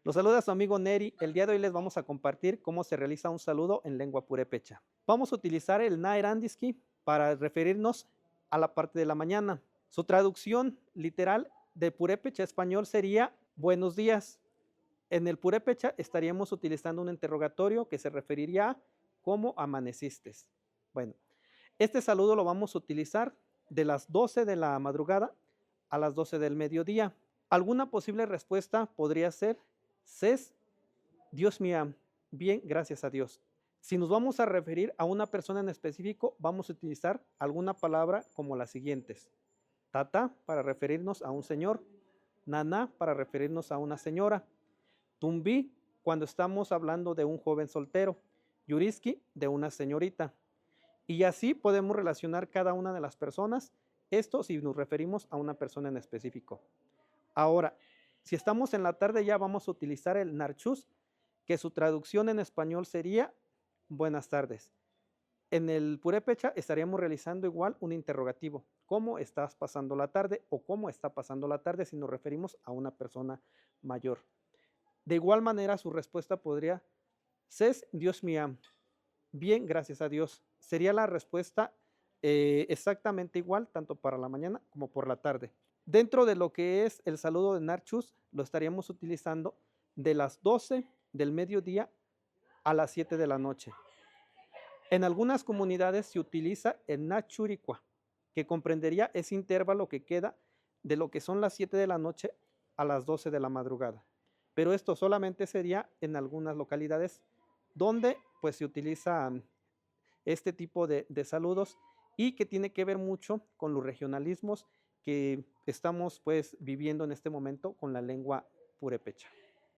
Los saluda su amigo Neri. El día de hoy les vamos a compartir cómo se realiza un saludo en lengua purépecha. Vamos a utilizar el Naerandiski para referirnos a la parte de la mañana. Su traducción literal de purépecha a español sería buenos días. En el purépecha estaríamos utilizando un interrogatorio que se referiría a cómo amaneciste. Bueno, este saludo lo vamos a utilizar de las 12 de la madrugada a las 12 del mediodía. Alguna posible respuesta podría ser: Ses, Dios mío, bien, gracias a Dios. Si nos vamos a referir a una persona en específico, vamos a utilizar alguna palabra como las siguientes: Tata para referirnos a un señor, Naná para referirnos a una señora, Tumbi cuando estamos hablando de un joven soltero, Yuriski de una señorita. Y así podemos relacionar cada una de las personas, esto si nos referimos a una persona en específico. Ahora, si estamos en la tarde ya vamos a utilizar el narchus, que su traducción en español sería buenas tardes. En el purépecha estaríamos realizando igual un interrogativo: ¿cómo estás pasando la tarde? O ¿cómo está pasando la tarde? Si nos referimos a una persona mayor. De igual manera su respuesta podría: Ses, Dios mío, bien, gracias a Dios. Sería la respuesta exactamente igual, tanto para la mañana como por la tarde. Dentro de lo que es el saludo de Narchus, lo estaríamos utilizando de las 12 del mediodía a las 7 de la noche. En algunas comunidades se utiliza el Nachuricua, que comprendería ese intervalo que queda de lo que son las 7 de la noche a las 12 de la madrugada. Pero esto solamente sería en algunas localidades donde pues se utiliza este tipo de saludos, y que tiene que ver mucho con los regionalismos que estamos pues viviendo en este momento con la lengua purépecha.